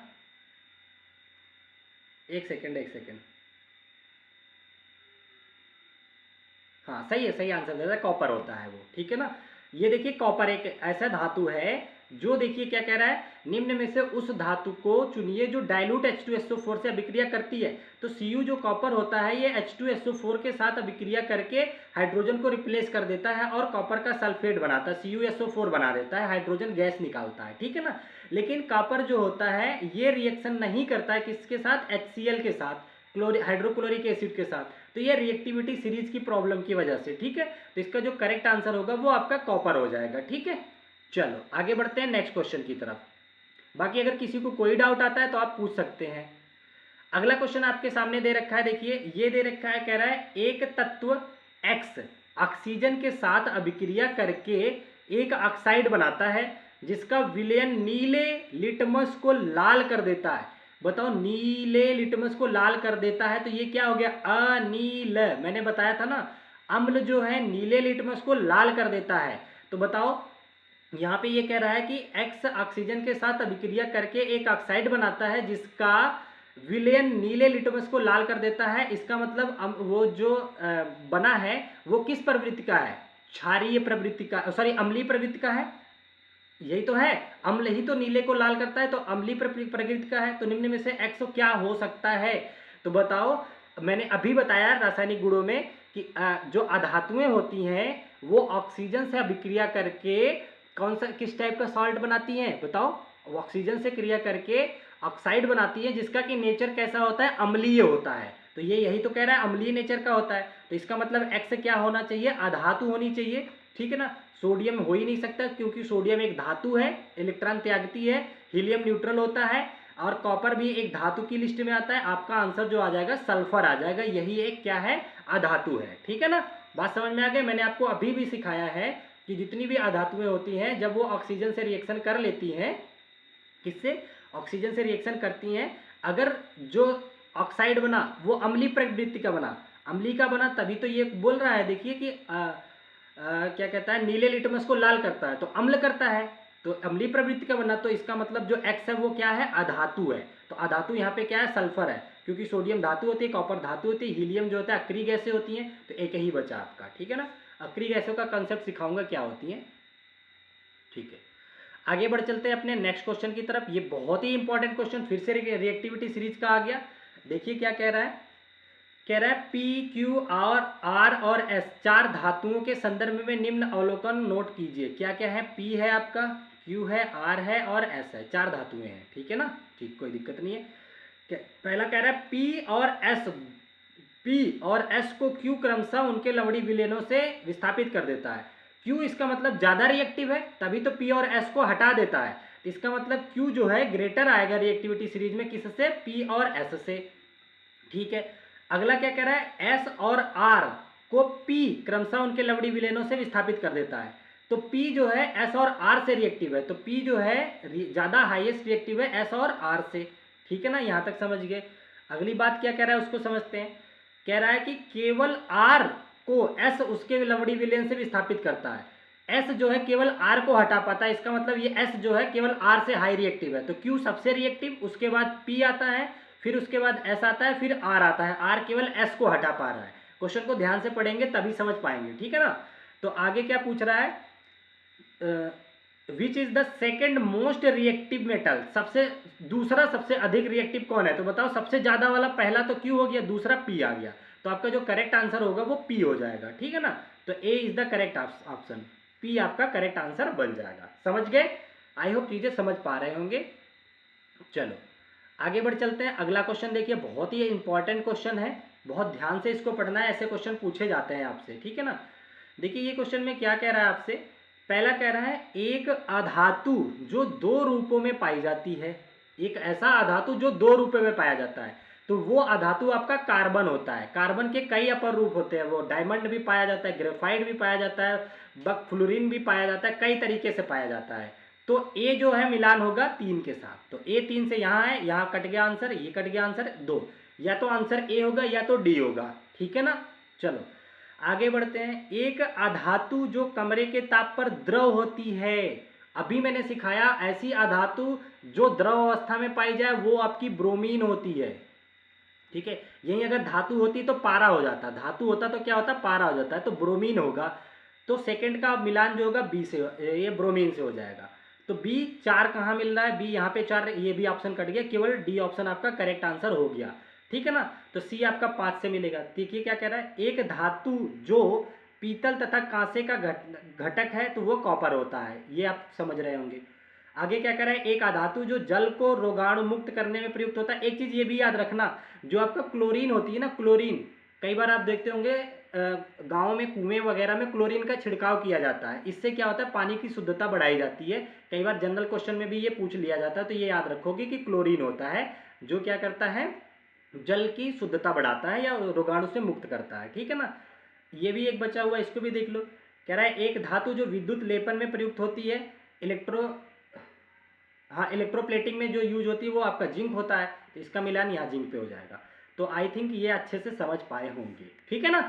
1 सेकंड 1 सेकंड। हाँ सही है, सही आंसर दे रहा है, कॉपर होता है वो, ठीक है ना। ये देखिए कॉपर एक ऐसा धातु है जो, देखिए क्या कह रहा है, निम्न में से उस धातु को चुनिए जो डाइल्यूट H2SO4 से अभिक्रिया करती है। तो Cu जो कॉपर होता है ये H2SO4 के साथ अभिक्रिया करके हाइड्रोजन को रिप्लेस कर देता है और कॉपर का सल्फेट बनाता है, CuSO4 बना देता है, हाइड्रोजन गैस निकालता है, ठीक है ना। लेकिन कॉपर जो होता है ये रिएक्शन नहीं करता है किसके साथ, HCl के साथ, हाइड्रोक्लोरिक एसिड के साथ। तो ये रिएक्टिविटी सीरीज की प्रॉब्लम की वजह से, ठीक है। तो इसका जो करेक्ट आंसर होगा वो आपका कॉपर हो जाएगा, ठीक है। चलो आगे बढ़ते हैं नेक्स्ट क्वेश्चन की तरफ। बाकी अगर किसी को कोई डाउट आता है तो आप पूछ सकते हैं। अगला क्वेश्चन आपके सामने दे रखा है, देखिए ये दे रखा है, कह रहा है एक तत्व X ऑक्सीजन के साथ अभिक्रिया करके एक ऑक्साइड बनाता है जिसका विलयन नीले लिटमस को लाल कर देता है। बताओ, नीले लिटमस को लाल कर देता है तो ये क्या हो गया, अनील। मैंने बताया था ना, अम्ल जो है नीले लिटमस को लाल कर देता है। तो बताओ यहाँ पे ये कह रहा है कि X ऑक्सीजन के साथ अभिक्रिया करके एक ऑक्साइड बनाता है जिसका विलयन नीले लिटमस को लाल कर देता है। इसका मतलब वो जो बना है वो किस प्रवृत्ति का है, क्षारीय प्रवृत्ति का, सॉरी अम्लीय प्रवृत्ति का है। यही तो है, अम्ल ही तो नीले को लाल करता है, तो अम्लीय प्रकृति का है। तो निम्न में से X क्या हो सकता है? तो बताओ, मैंने अभी बताया रासायनिक गुणों में कि जो अधातुएं होती हैं वो ऑक्सीजन से अभिक्रिया करके कौन सा, किस टाइप का सॉल्ट बनाती हैं? बताओ, ऑक्सीजन से क्रिया करके ऑक्साइड बनाती है जिसका कि नेचर कैसा होता है, अम्लीय होता है। तो ये यही तो कह रहा है अम्लीय नेचर का होता है। तो इसका मतलब X क्या होना चाहिए, अधातु होनी चाहिए, ठीक है ना। सोडियम हो ही नहीं सकता क्योंकि सोडियम एक धातु है, इलेक्ट्रॉन त्यागती है, हीलियम न्यूट्रल होता है, और कॉपर भी एक धातु की लिस्ट में आता है। आपका आंसर जो आ जाएगा सल्फर आ जाएगा, यही एक क्या है, अधातु है, ठीक है ना। बात समझ में आ गई। मैंने आपको अभी भी सिखाया है कि जितनी भी अधातुएं होती हैं जब वो ऑक्सीजन से रिएक्शन कर लेती हैं, किससे, ऑक्सीजन से रिएक्शन करती हैं, अगर जो ऑक्साइड बना वो अम्लीय प्रवृत्ति का बना, अम्लीय का बना, तभी तो ये बोल रहा है, देखिए कि क्या कहता है, नीले लिटमस को लाल करता है, तो अम्ल करता है, तो अम्लीय प्रवृत्ति का बना। तो इसका मतलब जो X है वो क्या है, अधातु है। तो अधातु यहाँ पे क्या है, सल्फर है, क्योंकि सोडियम धातु होती है, कॉपर धातु होती है, हीलियम जो होता है अक्रिय गैसें होती हैं। तो एक ही बचा आपका, ठीक है ना। अक्रिय गैसों का कंसेप्ट सिखाऊंगा क्या होती हैं, ठीक है। आगे बढ़ चलते हैं अपने नेक्स्ट क्वेश्चन की तरफ। ये बहुत ही इंपॉर्टेंट क्वेश्चन फिर से रिएक्टिविटी सीरीज का आ गया। देखिए क्या कह रहा है, कह रहा है P, Q और R और S चार धातुओं के संदर्भ में निम्न अवलोकन नोट कीजिए। क्या क्या है, P है आपका, Q है, R है और S है, चार धातुएं हैं, ठीक है ना, ठीक, कोई दिक्कत नहीं है। पहला कह रहा है P और S को Q क्रमशः उनके लवणी विलयनों से विस्थापित कर देता है। Q इसका मतलब ज्यादा रिएक्टिव है, तभी तो P और S को हटा देता है। इसका मतलब Q जो है ग्रेटर आएगा रिएक्टिविटी सीरीज में किससे, P और S से, ठीक है। अगला क्या कह रहा है, S और R को P क्रमशः उनके लवणी विलयनों से विस्थापित कर देता है। तो P जो है S और R से रिएक्टिव है, तो P जो है ज्यादा हाईएस्ट रिएक्टिव है S और R से, ठीक है ना। यहां तक समझ गए। अगली बात क्या कह रहा है उसको समझते हैं। कह रहा है कि केवल R को S उसके लवणी विलयन से विस्थापित करता है, S जो है केवल R को हटा पाता है। इसका मतलब ये S जो है केवल R से हाई रिएक्टिव है। तो Q सबसे रिएक्टिव, उसके बाद P आता है, फिर उसके बाद S आता है, फिर R आता है। R केवल S को हटा पा रहा है। क्वेश्चन को ध्यान से पढ़ेंगे तभी समझ पाएंगे, ठीक है ना। तो आगे क्या पूछ रहा है, which is the second most reactive metal, दूसरा सबसे अधिक रिएक्टिव कौन है? तो बताओ, सबसे ज्यादा वाला पहला तो Q हो गया, दूसरा P आ गया, तो आपका जो करेक्ट आंसर होगा वो P हो जाएगा, ठीक है ना। तो A is the correct option, P आपका करेक्ट आंसर बन जाएगा। समझ गए? आई होप चीजें समझ पा रहे होंगे। चलो आगे बढ़ चलते हैं। अगला क्वेश्चन देखिए, बहुत ही इंपॉर्टेंट क्वेश्चन है, बहुत ध्यान से इसको पढ़ना है, ऐसे क्वेश्चन पूछे जाते हैं आपसे, ठीक है ना। देखिए ये क्वेश्चन में क्या कह रहा है आपसे। पहला कह रहा है, एक अधातु जो दो रूपों में पाई जाती है, एक ऐसा अधातु जो दो रूपों में पाया जाता है, तो वो अधातु आपका कार्बन होता है। कार्बन के कई अपर रूप होते हैं, वो डायमंड भी पाया जाता है, ग्रेफाइट भी पाया जाता है, बकफ्लोरीन भी पाया जाता है, कई तरीके से पाया जाता है। तो ए जो है मिलान होगा 3 के साथ, तो ए 3 से यहाँ है, यहाँ कट गया आंसर, ये कट गया आंसर 2, या तो आंसर ए होगा या तो डी होगा, ठीक है ना। चलो आगे बढ़ते हैं। एक अधातु जो कमरे के ताप पर द्रव होती है, अभी मैंने सिखाया ऐसी अधातु जो द्रव अवस्था में पाई जाए वो आपकी ब्रोमीन होती है, ठीक है। यही अगर धातु होती तो पारा हो जाता, धातु होता तो क्या होता, पारा हो जाता है, तो ब्रोमीन होगा। तो सेकंड का मिलान जो होगा बी से, ये ब्रोमीन से हो जाएगा। तो बी 4 कहाँ मिल रहा है, बी यहाँ पे 4, ये भी ऑप्शन कट गया, केवल डी ऑप्शन आपका करेक्ट आंसर हो गया, ठीक है ना। तो सी आपका 5 से मिलेगा। देखिए क्या कह रहा है, एक धातु जो पीतल तथा कांसे का घटक है तो वो कॉपर होता है, ये आप समझ रहे होंगे। आगे क्या कह रहा है, एक अधातु जो जल को रोगाणु मुक्त करने में प्रयुक्त होता है। एक चीज ये भी याद रखना, जो आपका क्लोरीन होती है ना, क्लोरीन, कई बार आप देखते होंगे गाँव में कुएं वगैरह में क्लोरीन का छिड़काव किया जाता है, इससे क्या होता है, पानी की शुद्धता बढ़ाई जाती है। कई बार जनरल क्वेश्चन में भी ये पूछ लिया जाता है, तो ये याद रखोगे कि क्लोरीन होता है जो क्या करता है, जल की शुद्धता बढ़ाता है या रोगाणु से मुक्त करता है, ठीक है ना। ये भी एक बचा हुआ, इसको भी देख लो। कह रहा है एक धातु जो विद्युत लेपन में प्रयुक्त होती है, इलेक्ट्रोप्लेटिंग में जो यूज होती है वो आपका जिंक होता है, तो इसका मिलान यहाँ जिंक पे हो जाएगा। तो आई थिंक ये अच्छे से समझ पाए होंगे, ठीक है ना।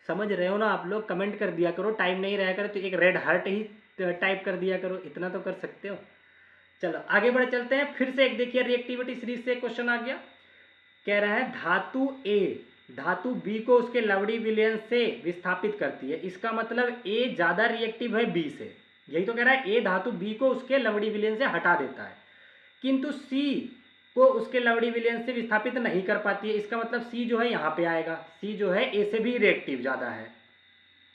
समझ रहे हो ना आप लोग, कमेंट कर दिया करो, टाइम नहीं रहा करे तो एक रेड हार्ट ही टाइप कर दिया करो, इतना तो कर सकते हो। चलो आगे बढ़े चलते हैं। फिर से एक देखिए रिएक्टिविटी सीरीज से क्वेश्चन आ गया। कह रहा है धातु ए धातु बी को उसके लवड़ी विलयन से विस्थापित करती है, इसका मतलब ए ज्यादा रिएक्टिव है बी से, यही तो कह रहा है। ए धातु बी को उसके लवड़ी विलयन से हटा देता है, किंतु सी को उसके लवड़ी विलयन से विस्थापित नहीं कर पाती है, इसका मतलब सी जो है यहाँ पे आएगा, सी जो है ए से भी रिएक्टिव ज्यादा है,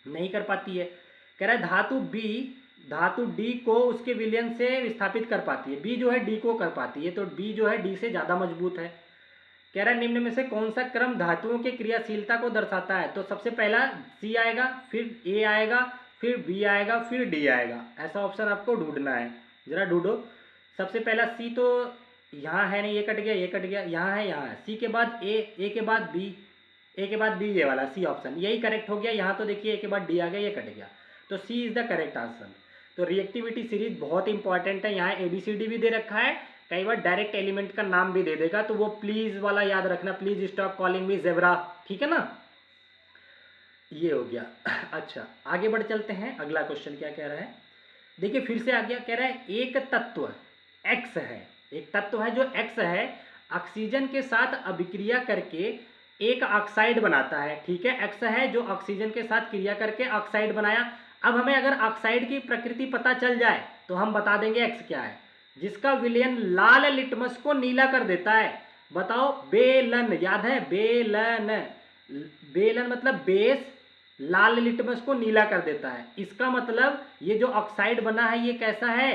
नहीं कर पाती है। कह रहा है धातु डी को उसके विलयन से विस्थापित कर पाती है, बी जो है डी को कर पाती है, तो बी जो है डी से ज्यादा मजबूत है। कह रहा है निम्न में से कौन सा क्रम धातुओं की क्रियाशीलता को दर्शाता है, तो सबसे पहला सी आएगा, फिर ए आएगा, फिर बी आएगा, फिर डी आएगा, ऐसा ऑप्शन आपको ढूंढना है, जरा ढूंढो। सबसे पहला सी तो यहाँ है नहीं, ये कट गया, ये कट गया, यहाँ है, सी के बाद ए के बाद बी, ए के बाद बी, ये वाला सी ऑप्शन यही करेक्ट हो गया। यहाँ तो देखिए ए के बाद डी आ गया, ये कट गया, तो सी इज द करेक्ट आंसर। तो रिएक्टिविटी सीरीज बहुत इंपॉर्टेंट है, यहाँ ABCD भी दे रखा है, कई बार डायरेक्ट एलिमेंट का नाम भी दे देगा, तो वो प्लीज वाला याद रखना, please stop calling me zebra, ठीक है ना। ये हो गया। अच्छा आगे बढ़ चलते हैं, अगला क्वेश्चन क्या कह रहा है, देखिए फिर से आ गया। कह रहा है एक तत्व एक्स है, एक तत्व है जो एक्स है, ऑक्सीजन के साथ अभिक्रिया करके एक ऑक्साइड बनाता है, ठीक है। एक्स है जो ऑक्सीजन के साथ क्रिया करके ऑक्साइड बनाया। अब हमें अगर ऑक्साइड की प्रकृति पता चल जाए तो हम बता देंगे एक्स क्या है, जिसका विलयन लाल लिटमस को नीला कर देता है। बताओ, बेलन, याद है, बेलन, बेलन मतलब बेस, लाल लिटमस को नीला कर देता है, इसका मतलब ये जो ऑक्साइड बना है ये कैसा है,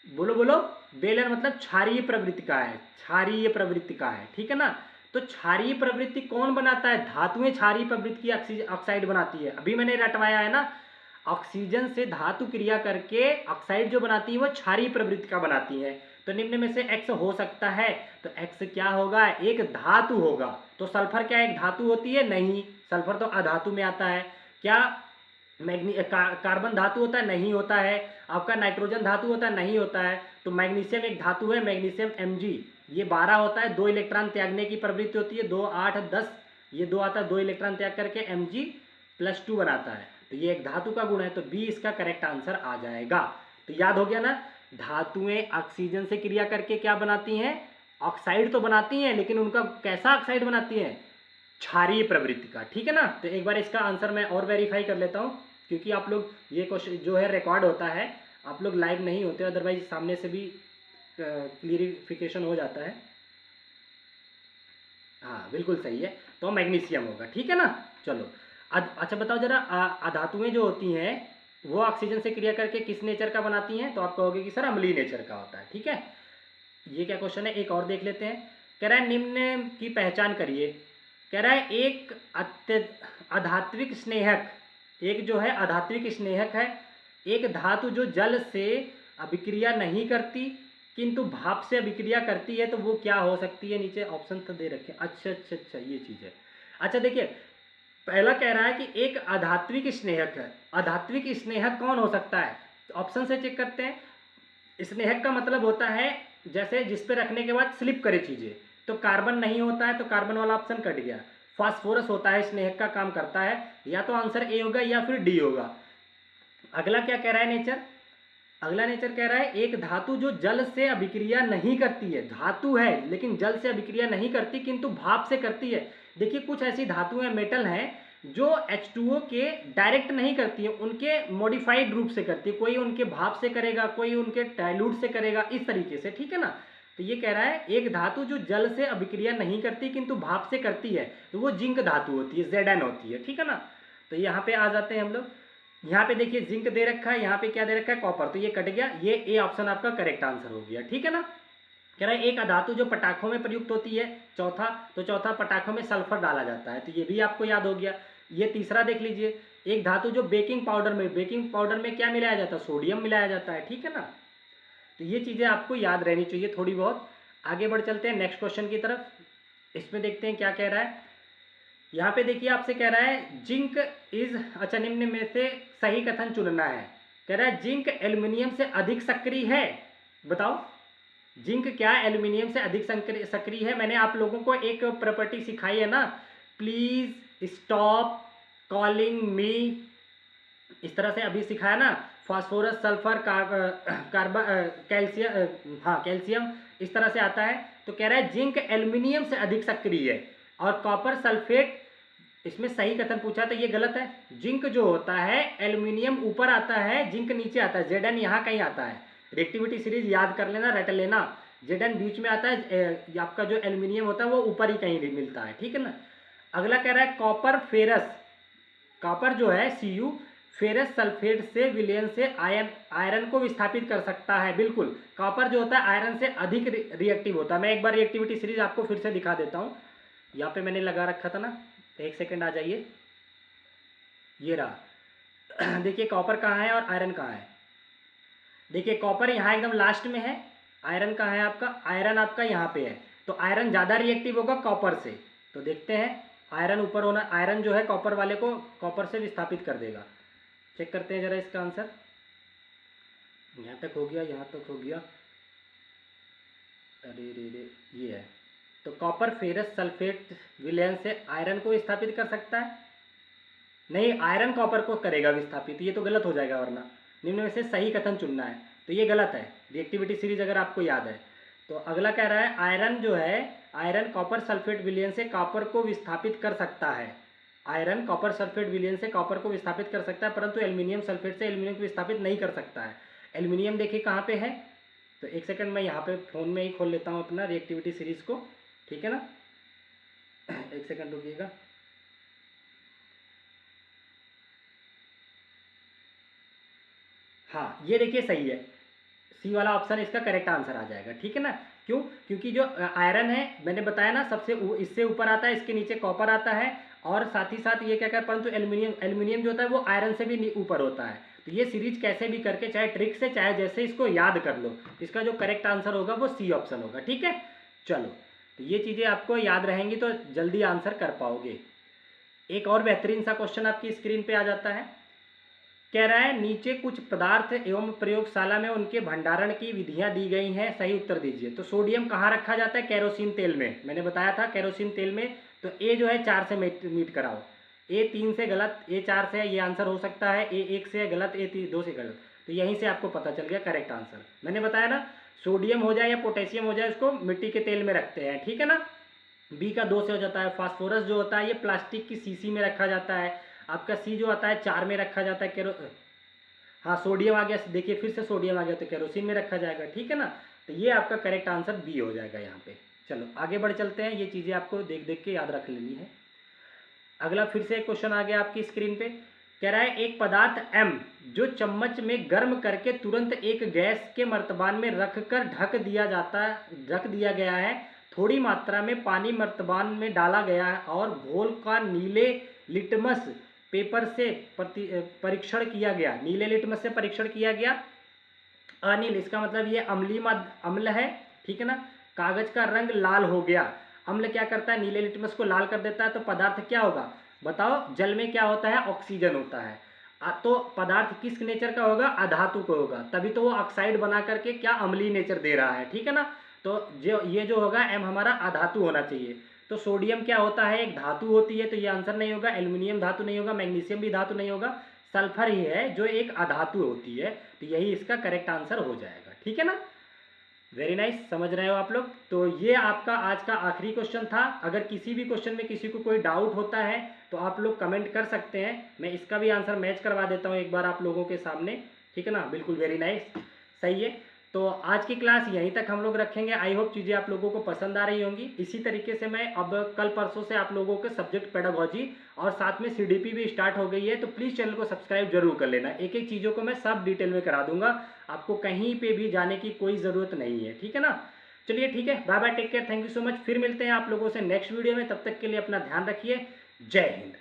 बोलो बोलो। बेलन मतलब क्षारीय प्रवृत्ति का है, क्षारीय प्रवृत्ति का है, ठीक है ना। तो क्षारीय प्रवृत्ति कौन बनाता है, धातुएं क्षारीय प्रवृत्ति की ऑक्साइड बनाती है, अभी मैंने रटवाया है ना। ऑक्सीजन से धातु क्रिया करके ऑक्साइड जो बनाती है वो क्षारीय प्रवृत्ति का बनाती है। तो निम्न में से एक्स हो सकता है, तो एक्स क्या होगा, एक धातु होगा। तो सल्फर क्या एक धातु होती है, नहीं, सल्फर तो अधातु में आता है। क्या कार्बन धातु होता है, नहीं होता है। आपका नाइट्रोजन धातु होता है, नहीं होता है। तो मैग्नीशियम एक धातु है, मैग्नीशियम Mg, ये 12 होता है, 2 इलेक्ट्रॉन त्यागने की प्रवृत्ति होती है, 2 8 10, ये 2 आता है, 2 इलेक्ट्रॉन त्याग करके Mg+2 बनाता है, तो ये एक धातु का गुण है, तो बी इसका करेक्ट आंसर आ जाएगा। तो याद हो गया ना, धातुएं ऑक्सीजन से क्रिया करके क्या बनाती हैं, ऑक्साइड तो बनाती हैं, लेकिन उनका कैसा ऑक्साइड बनाती हैं, क्षारीय प्रवृत्ति का, ठीक है ना। तो एक बार इसका आंसर मैं और वेरीफाई कर लेता हूँ, क्योंकि आप लोग ये क्वेश्चन जो है रिकॉर्ड होता है, आप लोग लाइव नहीं होते, अदरवाइज सामने से भी क्लियरिफिकेशन हो जाता है। हाँ बिल्कुल सही है, तो मैग्नीशियम होगा, ठीक है ना। चलो अच्छा बताओ जरा, अधातुएं जो होती हैं वो ऑक्सीजन से क्रिया करके किस नेचर का बनाती हैं, तो आप कहोगे कि सर अम्लीय नेचर का होता है, ठीक है। ये क्या क्वेश्चन है, एक और देख लेते हैं। कह रहा है निम्न की पहचान करिए। कह रहा है एक अधात्विक स्नेहक, एक जो है अधात्विक स्नेहक है, एक धातु जो जल से अभिक्रिया नहीं करती किंतु भाप से अभिक्रिया करती है, तो वो क्या हो सकती है, नीचे ऑप्शन तो दे रखे। अच्छा अच्छा अच्छा, ये चीज़ है। अच्छा देखिए, पहला कह रहा है कि एक अधात्विक स्नेहक है, अधात्विक स्नेहक कौन हो सकता है, तो ऑप्शन से चेक करते हैं। स्नेहक का मतलब होता है जैसे जिस पे रखने के बाद स्लिप करे चीजें, तो कार्बन नहीं होता है, तो कार्बन वाला ऑप्शन कट गया। फास्फोरस होता है, स्नेहक का काम करता है। या तो आंसर ए होगा या फिर डी होगा। अगला क्या कह रहा है नेचर? अगला नेचर कह रहा है एक धातु जो जल से अभिक्रिया नहीं करती है, धातु है लेकिन जल से अभिक्रिया नहीं करती किंतु भाप से करती है। देखिए कुछ ऐसी धातुएं मेटल हैं जो H2O के डायरेक्ट नहीं करती है, उनके मॉडिफाइड रूप से करती है। कोई उनके भाप से करेगा, कोई उनके डाइल्यूट से करेगा, इस तरीके से, ठीक है ना। तो ये कह रहा है एक धातु जो जल से अभिक्रिया नहीं करती किंतु भाप से करती है, तो वो जिंक धातु होती है, Zn होती है, ठीक है ना। तो यहाँ पे आ जाते हैं हम लोग। यहाँ पे देखिए जिंक दे रखा है, यहाँ पे क्या दे रखा है? कॉपर। तो ये कट गया, ये ए ऑप्शन आपका करेक्ट आंसर हो गया, ठीक है ना। कह रहा है एक अधातु जो पटाखों में प्रयुक्त होती है, चौथा, तो चौथा पटाखों में सल्फर डाला जाता है, तो ये भी आपको याद हो गया। ये तीसरा देख लीजिए, एक धातु जो बेकिंग पाउडर में क्या मिलाया जाता है? सोडियम मिलाया जाता है, ठीक है ना। तो ये चीज़ें आपको याद रहनी चाहिए थोड़ी बहुत। आगे बढ़ चलते हैं नेक्स्ट क्वेश्चन की तरफ। इसमें देखते हैं क्या कह रहा है। यहाँ पे देखिए आपसे कह रहा है जिंक इज, अच्छा निम्न में से सही कथन चुनना है। कह रहा है जिंक एल्युमिनियम से अधिक सक्रिय है। बताओ जिंक क्या एल्युमिनियम से अधिक सक्रिय है? मैंने आप लोगों को एक प्रॉपर्टी सिखाई है ना, प्लीज स्टॉप कॉलिंग मी, इस तरह से अभी सिखाया ना। फास्फोरस, सल्फर, कैल्शियम, हाँ कैल्शियम, इस तरह से आता है। तो कह रहा है जिंक एल्युमिनियम से अधिक सक्रिय है और कॉपर सल्फेट, इसमें सही कथन पूछा तो ये गलत है। जिंक जो होता है, एल्युमिनियम ऊपर आता है, जिंक नीचे आता है, Zn यहाँ कहीं आता है। रिएक्टिविटी सीरीज याद कर लेना, रट लेना। Zn बीच में आता है, आपका जो एल्युमिनियम होता है वो ऊपर ही कहीं मिलता है, ठीक है ना। अगला कह रहा है कॉपर फेरस, कॉपर जो है Cu फेरस सल्फेट से विलयन से आयरन को विस्थापित कर सकता है। बिल्कुल, कॉपर जो होता है आयरन से अधिक रिएक्टिव होता है। मैं एक बार रिएक्टिविटी सीरीज आपको फिर से दिखा देता हूँ। यहाँ पे मैंने लगा रखा था ना, एक सेकेंड आ जाइए, ये रहा। देखिए कॉपर कहाँ है और आयरन कहाँ है। देखिए कॉपर यहाँ एकदम लास्ट में है, आयरन कहाँ है आपका? आयरन आपका यहाँ पे है। तो आयरन ज़्यादा रिएक्टिव होगा कॉपर से, तो देखते हैं आयरन ऊपर होना, आयरन जो है कॉपर वाले को कॉपर से विस्थापित कर देगा। चेक करते हैं जरा इसका आंसर। यहाँ तक हो गया, यहाँ तक हो गया, अरे रे रे, ये है। तो कॉपर फेरस सल्फेट विलयन से आयरन को विस्थापित कर सकता है? नहीं, आयरन कॉपर को करेगा विस्थापित, ये तो गलत हो जाएगा, वरना निम्न में से सही कथन चुनना है, तो ये गलत है। रिएक्टिविटी सीरीज अगर आपको याद है तो। अगला कह रहा है आयरन जो है, आयरन कॉपर सल्फेट विलयन से कॉपर को विस्थापित कर सकता है। आयरन कॉपर सल्फेट विलयन से कॉपर को विस्थापित कर सकता है, परंतु एल्यूमिनियम सल्फेट से एल्यूमिनियम को विस्थापित नहीं कर सकता है। एल्यूमिनियम देखिए कहाँ पे है, तो एक सेकंड मैं यहाँ पे फ़ोन में ही खोल लेता हूँ अपना रिएक्टिविटी सीरीज को, ठीक है ना। एक सेकंड रुकिएगा। हाँ ये देखिए सही है, सी वाला ऑप्शन इसका करेक्ट आंसर आ जाएगा, ठीक है ना। क्यों? क्योंकि जो आयरन है मैंने बताया ना, सबसे इससे ऊपर आता है, इसके नीचे कॉपर आता है, और साथ ही साथ ये क्या कहता है, परंतु एल्यूमिनियम जो होता है वो आयरन से भी ऊपर होता है। तो ये सीरीज कैसे भी करके, चाहे ट्रिक से चाहे जैसे, इसको याद कर लो। इसका जो करेक्ट आंसर होगा वो सी ऑप्शन होगा, ठीक है। चलो, तो ये चीज़ें आपको याद रहेंगी तो जल्दी आंसर कर पाओगे। एक और बेहतरीन सा क्वेश्चन आपकी स्क्रीन पे आ जाता है। कह रहा है नीचे कुछ पदार्थ एवं प्रयोगशाला में उनके भंडारण की विधियां दी गई हैं, सही उत्तर दीजिए। तो सोडियम कहाँ रखा जाता है? केरोसिन तेल में, मैंने बताया था केरोसिन तेल में। तो ए जो है 4 से मीट कराओ, ए 3 से गलत, ए 4 से ये आंसर हो सकता है, ए 1 से गलत, ए 2 से गलत। तो यहीं से आपको पता चल गया करेक्ट आंसर। मैंने बताया ना, सोडियम हो जाए या पोटेशियम हो जाए, उसको मिट्टी के तेल में रखते हैं, ठीक है ना। बी का 2 से हो जाता है। फास्फोरस जो होता है ये प्लास्टिक की शीशी में रखा जाता है। आपका सी जो आता है 4 में रखा जाता है। हाँ सोडियम आ गया, देखिए फिर से सोडियम आ गया, तो केरोसिन में रखा जाएगा, ठीक है ना। तो ये आपका करेक्ट आंसर बी हो जाएगा यहाँ पे। चलो आगे बढ़ चलते हैं, ये चीज़ें आपको देख देख के याद रख लेनी है। अगला फिर से एक क्वेश्चन आ गया आपकी स्क्रीन पे। कह रहा है एक पदार्थ M जो चम्मच में गर्म करके तुरंत एक गैस के मर्तबान में रखकर ढक दिया गया है, थोड़ी मात्रा में पानी मर्तबान में डाला गया है और घोल का नीले लिटमस पेपर से परीक्षण किया गया। नीले लिटमस से परीक्षण किया गया। अनिल, इसका मतलब ये अम्ल है, ठीक है ना। कागज का रंग लाल हो गया। अम्ल क्या करता है? नीले लिटमस को लाल कर देता है। तो पदार्थ क्या होगा बताओ? जल में क्या होता है? ऑक्सीजन होता है। तो पदार्थ किस नेचर का होगा, अधातु को होगा, तभी तो वो ऑक्साइड बना करके क्या अम्लीय नेचर दे रहा है, ठीक है ना। तो जो ये जो होगा M हमारा अधातु होना चाहिए। तो सोडियम क्या होता है, एक धातु होती है, तो ये आंसर नहीं होगा। एल्यूमिनियम धातु नहीं होगा, मैग्नीशियम भी धातु नहीं होगा, सल्फर ही है जो एक अधातु होती है, तो यही इसका करेक्ट आंसर हो जाएगा, ठीक है ना। वेरी नाइस, समझ रहे हो आप लोग। तो ये आपका आज का आखिरी क्वेश्चन था। अगर किसी भी क्वेश्चन में किसी को कोई डाउट होता है तो आप लोग कमेंट कर सकते हैं, मैं इसका भी आंसर मैच करवा देता हूँ एक बार आप लोगों के सामने, ठीक है ना। बिल्कुल, वेरी नाइस, सही है। तो आज की क्लास यहीं तक हम लोग रखेंगे। आई होप चीज़ें आप लोगों को पसंद आ रही होंगी। इसी तरीके से मैं अब कल परसों से आप लोगों के सब्जेक्ट पेडागोजी और साथ में CDP भी स्टार्ट हो गई है, तो प्लीज़ चैनल को सब्सक्राइब जरूर कर लेना। एक एक चीज़ों को मैं सब डिटेल में करा दूंगा, आपको कहीं पे भी जाने की कोई ज़रूरत नहीं है, ठीक है ना। चलिए ठीक है, bye bye, take care, thank you so much. फिर मिलते हैं आप लोगों से नेक्स्ट वीडियो में, तब तक के लिए अपना ध्यान रखिए। जय हिंद।